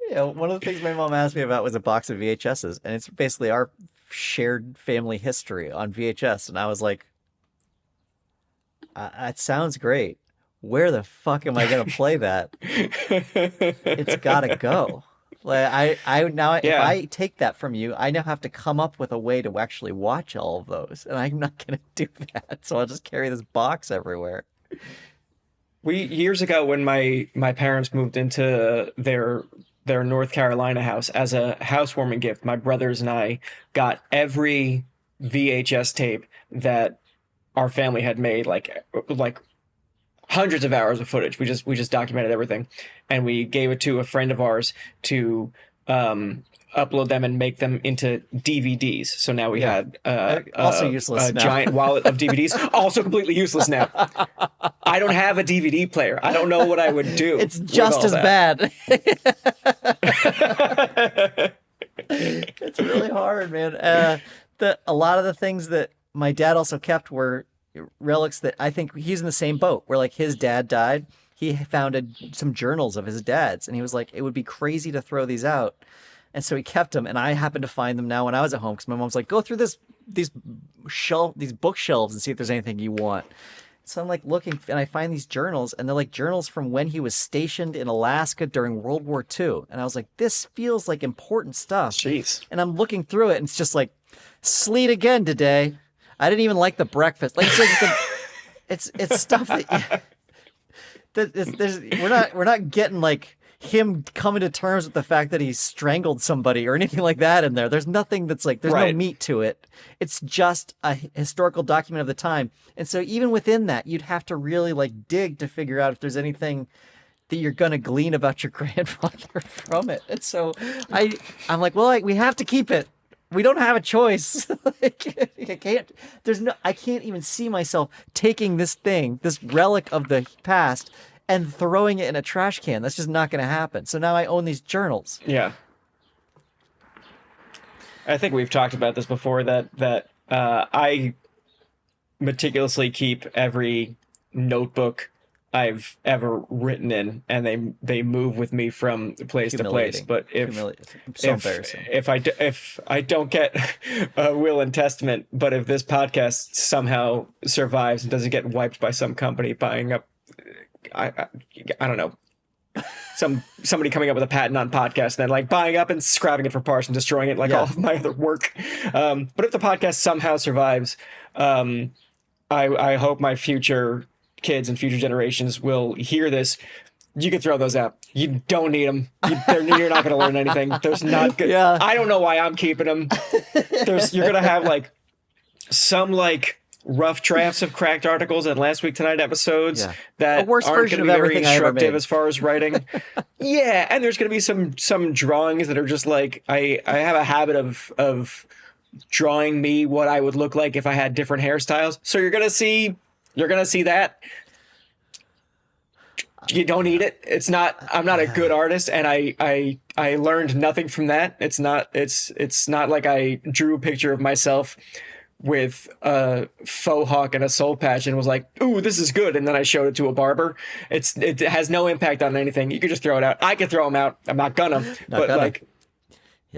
Yeah, one of the things my mom asked me about was a box of VHSs, and it's basically our shared family history on VHS. And I was like, that sounds great. Where the fuck am I going to play that? It's got to go. Like if Yeah. I take that from you, I now have to come up with a way to actually watch all of those, and I'm not going to do that. So I'll just carry this box everywhere. We years ago when my parents moved into their North Carolina house as a housewarming gift, my brothers and I got every VHS tape that our family had made, like hundreds of hours of footage. We just documented everything, and we gave it to a friend of ours to upload them and make them into DVDs. So now we had Also useless a now. giant wallet of DVDs. Also completely useless now. I don't have a DVD player. I don't know what I would do. It's with just all as that. bad. It's really hard, man. A lot of the things that my dad also kept were relics that I think he's in the same boat, where like his dad died. He found some journals of his dad's, and he was like, it would be crazy to throw these out. And so he kept them, and I happened to find them now when I was at home, because my mom's like, go through these bookshelves and see if there's anything you want. So I'm like looking, and I find these journals, and they're like journals from when he was stationed in Alaska during World War II. And I was like, this feels like important stuff. Jeez. And I'm looking through it, and it's just like, sleet again today. I didn't even like the breakfast. Like it's stuff that we're not getting like him coming to terms with the fact that he strangled somebody or anything like that in there. There's nothing that's like, there's no meat to it. It's just a historical document of the time. And so even within that, you'd have to really like dig to figure out if there's anything that you're going to glean about your grandfather from it. And so I'm like, well, we have to keep it. We don't have a choice. I can't even see myself taking this relic of the past and throwing it in a trash can. That's just not going to happen. So now I own these journals. Yeah. I think we've talked about this before, that I meticulously keep every notebook I've ever written in, and they move with me from place to place. But embarrassing. If I don't get a will and testament, but if this podcast somehow survives and doesn't get wiped by some company buying up, I don't know, somebody coming up with a patent on podcast and then like buying up and scrapping it for parts and destroying it like all of my other work. But if the podcast somehow survives, I hope my future kids and future generations will hear this. You can throw those out. You don't need them. You're not going to learn anything. There's not good. Yeah. I don't know why I'm keeping them. You're going to have like some like rough drafts of cracked articles and Last Week Tonight episodes that worst aren't version going to of be very everything I ever instructive made. as far as writing. Yeah, and there's going to be some drawings that are just like I have a habit of drawing me what I would look like if I had different hairstyles. So you're gonna see that. You don't need it. It's not. I'm not a good artist, and I learned nothing from that. It's not like I drew a picture of myself with a faux hawk and a soul patch and was like, "Ooh, this is good," and then I showed it to a barber. It has no impact on anything. You could just throw it out. I could throw them out. I'm not gonna.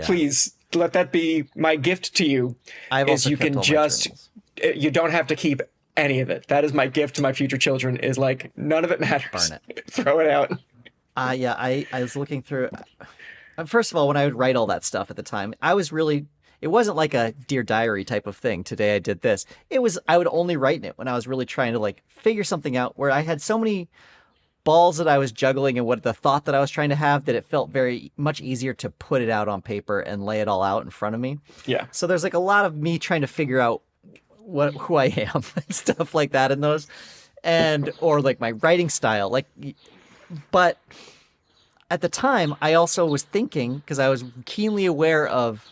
Please let that be my gift to you. Is you can just you don't have to keep any of it. That is my gift to my future children. Is like none of it matters. Burn it. Throw it out. I was looking through. First of all, when I would write all that stuff at the time, it wasn't like a Dear Diary type of thing. Today I did this. I would only write in it when I was really trying to like figure something out, where I had so many balls that I was juggling and what the thought that I was trying to have, that it felt very much easier to put it out on paper and lay it all out in front of me. Yeah. So there's like a lot of me trying to figure out who I am and stuff like that in those, or like my writing style, but at the time I also was thinking, because I was keenly aware of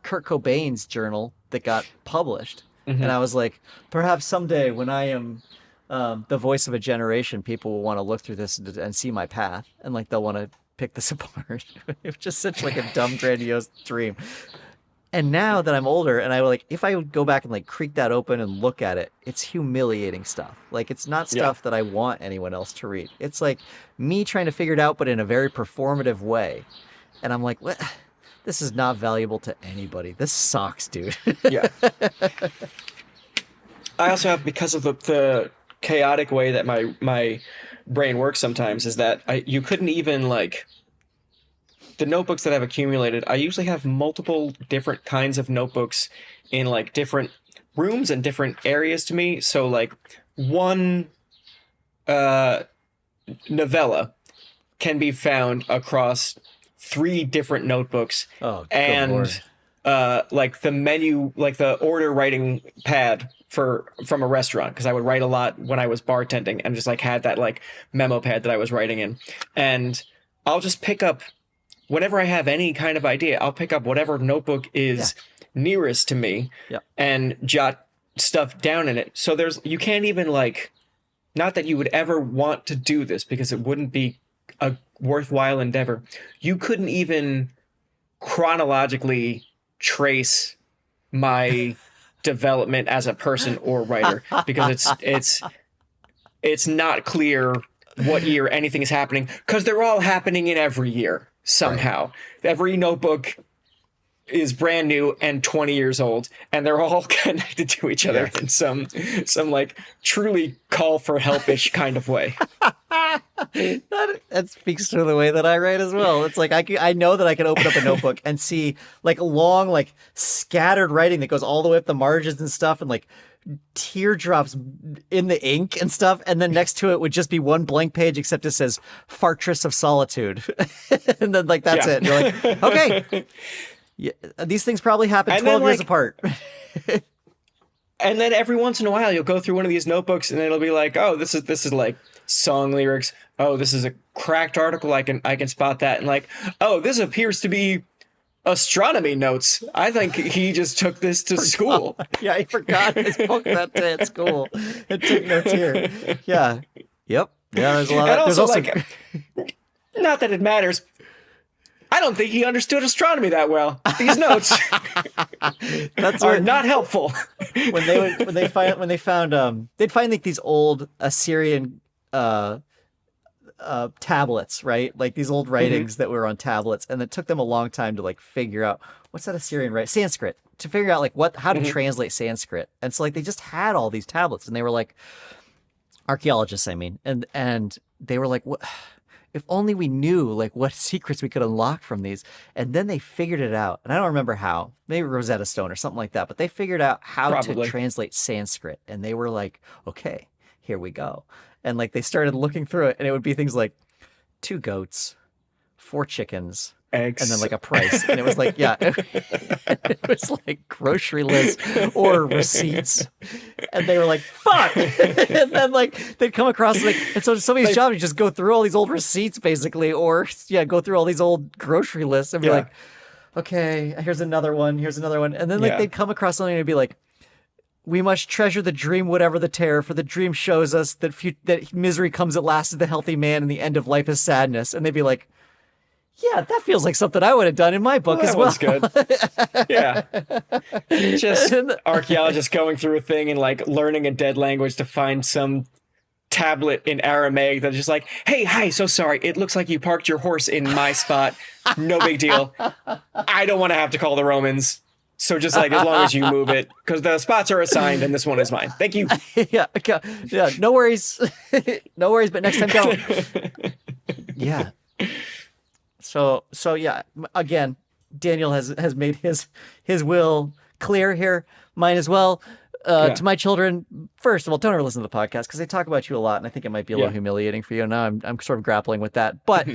Kurt Cobain's journal that got published. Mm-hmm. And I was like, perhaps someday when I am the voice of a generation, people will want to look through this and see my path, and like they'll want to pick this apart. It was just such like a dumb, grandiose dream. And now that I'm older, and if I would go back and like creak that open and look at it, it's humiliating stuff. Like, it's not stuff that I want anyone else to read. It's like me trying to figure it out, but in a very performative way. And I'm like, what? This is not valuable to anybody. This sucks, dude. Yeah. I also have, because of the chaotic way that my brain works sometimes, is that you couldn't even like the notebooks that I've accumulated, I usually have multiple different kinds of notebooks in like different rooms and different areas to me. So like one novella can be found across 3 different notebooks. Oh, good and Lord. like the menu, like the order writing pad from a restaurant, because I would write a lot when I was bartending and just like had that like memo pad that I was writing in. And I'll just pick up whenever I have any kind of idea, I'll pick up whatever notebook is nearest to me and jot stuff down in it. So you can't even like, not that you would ever want to do this because it wouldn't be a worthwhile endeavor. You couldn't even chronologically trace my development as a person or writer because it's not clear what year anything is happening, because they're all happening in every year somehow. Right. Every notebook is brand new and 20 years old, and they're all connected to each other in some like truly call for help-ish kind of way. That speaks to the way that I write as well. It's like I know that I can open up a notebook and see like long, like scattered writing that goes all the way up the margins and stuff, and like teardrops in the ink and stuff, and then next to it would just be one blank page except it says "Fortress of Solitude," and then like that's it. And you're like, okay. Yeah, these things probably happen 12 years apart. And then every once in a while, you'll go through one of these notebooks, and it'll be like, "Oh, this is like song lyrics. Oh, this is a cracked article. I can spot that." And like, "Oh, this appears to be astronomy notes. I think he just took this to school." Yeah, I forgot his book that day at school. It took notes here. Yeah. Yep. Yeah, there's a lot. And There's also like, not that it matters, I don't think he understood astronomy that well. These notes are not helpful. They'd find like these old Assyrian tablets, right? Like these old writings that were on tablets, and it took them a long time to like figure out what's that Assyrian Sanskrit, to figure out like how to translate Sanskrit. And so like they just had all these tablets, and they were like archaeologists, I mean, and they were like, what? If only we knew like what secrets we could unlock from these. And then they figured it out. And I don't remember how, maybe Rosetta Stone or something like that, but they figured out how to translate Sanskrit. And they were like, okay, here we go. And like they started looking through it, and it would be things like 2 goats, 4 chickens, eggs, and then like a price. And it was like, yeah, it was like grocery lists or receipts. And they were like, fuck. And then like they'd come across like, and so somebody's job is just go through all these old receipts basically, or go through all these old grocery lists and be like, okay, here's another one. And then like they'd come across something and it'd be like, we must treasure the dream, whatever the terror, for the dream shows us that misery comes at last to the healthy man, and the end of life is sadness. And they'd be like, yeah, that feels like something I would have done in my book as well. That one's good. Yeah. Just archaeologists going through a thing and like learning a dead language to find some tablet in Aramaic that's just like, hey, hi, so sorry. It looks like you parked your horse in my spot. No big deal. I don't want to have to call the Romans. So just like as long as you move it, because the spots are assigned and this one is mine. Thank you. Yeah, no worries. No worries, but next time don't. Yeah. So yeah, again, Daniel has made his will clear here, mine as well. To my children, first of all, don't ever listen to the podcast because they talk about you a lot, and I think it might be a little humiliating for you. Now I'm sort of grappling with that, but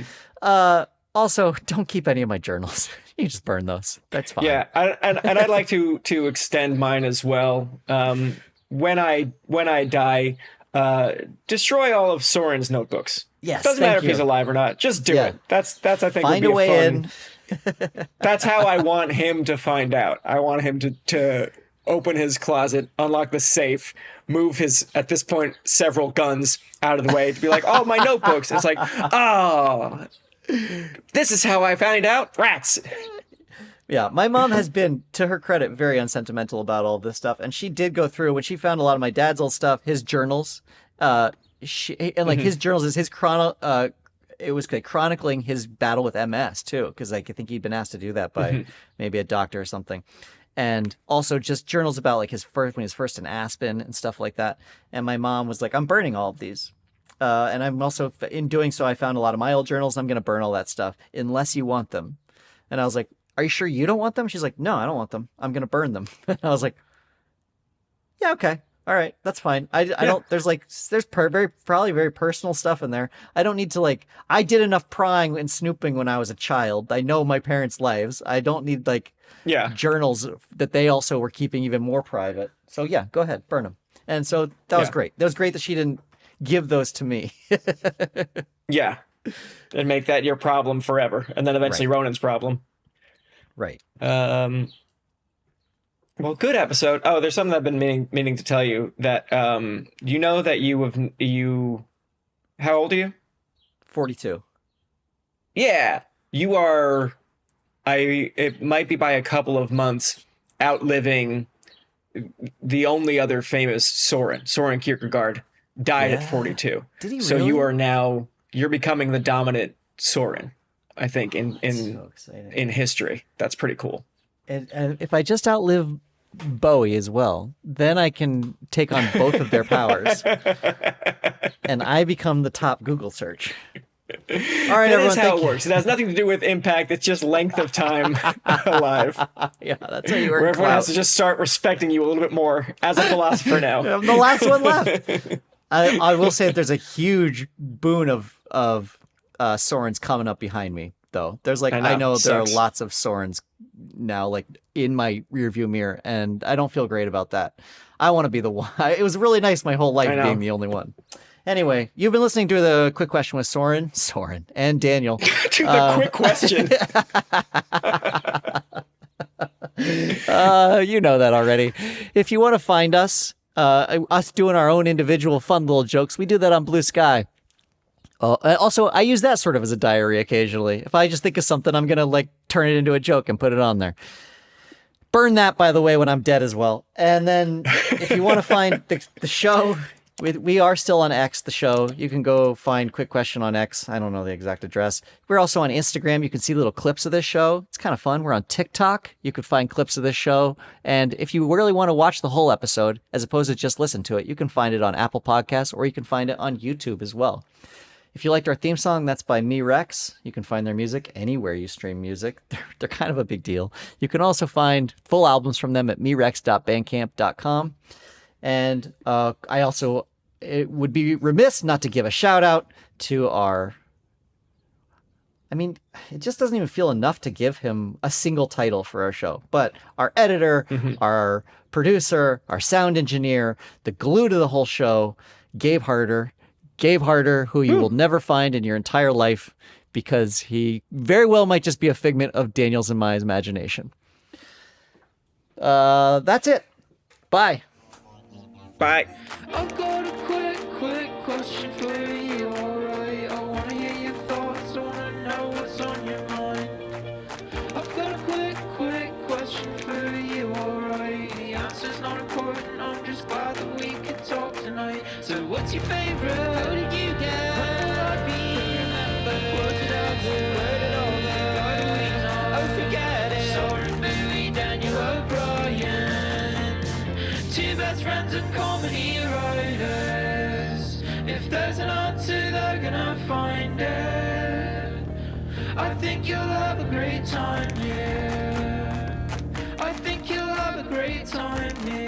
also don't keep any of my journals. You just burn those. That's fine. Yeah, and I'd like to extend mine as well. When I die, destroy all of Soren's notebooks. Yes, doesn't matter if he's alive or not. Just do it. That's I think find would be a way fun. in. That's how I want him to find out. I want him to open his closet, unlock the safe, move his, at this point, several guns out of the way to be like, oh, my notebooks. It's like, oh, this is how I found out. Rats. Yeah, my mom has been, to her credit, very unsentimental about all this stuff. And she did go through, when she found a lot of my dad's old stuff, his journals, his journals is his it was like chronicling his battle with MS too, because like I think he'd been asked to do that by maybe a doctor or something. And also just journals about like when he was first in Aspen and stuff like that. And my mom was like, I'm burning all of these. And I'm also, in doing so, I found a lot of my old journals. I'm going to burn all that stuff unless you want them. And I was like, are you sure you don't want them? She's like, no, I don't want them. I'm going to burn them. And I was like, yeah, okay. All right, that's fine. I don't, probably very personal stuff in there. I don't need to like, I did enough prying and snooping when I was a child. I know my parents' lives. I don't need like journals that they also were keeping even more private. So yeah, go ahead, burn them. And so that was great. That was great that she didn't give those to me. Yeah. And make that your problem forever. And then eventually Ronan's problem. Right. Well, good episode. Oh, there's something I've been meaning to tell you that you know that how old are you? 42. Yeah. You are it might be by a couple of months outliving the only other famous Soren Kierkegaard died at 42. Did he really? So you're becoming the dominant Soren, I think, in history. That's pretty cool. And if I just outlive Bowie as well, then I can take on both of their powers. And I become the top Google search. All right, everyone. That's how it works. It has nothing to do with impact. It's just length of time alive. Yeah, that's how you work. Where everyone has to just start respecting you a little bit more as a philosopher now. I'm the last one left. I will say that there's a huge boon of Sorens coming up behind me, though. There's like I know there are lots of Sorens now, like in my rearview mirror, and I don't feel great about that. I want to be the one. It was really nice my whole life being the only one. Anyway, you've been listening to the Quick Question with Soren, and Daniel. To the Quick Question. You know that already. If you want to find us doing our own individual fun little jokes, we do that on Bluesky. Also, I use that sort of as a diary occasionally. If I just think of something, I'm going to like turn it into a joke and put it on there. Burn that, by the way, when I'm dead as well. And then if you want to find the show, we are still on X, the show. You can go find Quick Question on X. I don't know the exact address. We're also on Instagram. You can see little clips of this show. It's kind of fun. We're on TikTok. You could find clips of this show. And if you really want to watch the whole episode, as opposed to just listen to it, you can find it on Apple Podcasts, or you can find it on YouTube as well. If you liked our theme song, that's by Me Rex. You can find their music anywhere you stream music. They're kind of a big deal. You can also find full albums from them at merex.bandcamp.com. And it would be remiss not to give a shout out to it just doesn't even feel enough to give him a single title for our show. But our editor, our producer, our sound engineer, the glue to the whole show, Gabe Harder, who you will never find in your entire life because he very well might just be a figment of Daniel's and my imagination. That's it. Bye. Bye. I've got a quick question for you, alright? I wanna hear your thoughts, I wanna know what's on your mind. I've got a quick question for you, alright? The answer's not important, I'm just glad that we could talk tonight. So what's your favourite? How did you get? When will I be remembered? Was it over? Where did all the weeks on? Oh, forget it. Soren, Bowie, Daniel O'Brien, two best friends and comedy writers. If there's an answer, they're gonna find it. I think you'll have a great time here. I think you'll have a great time here.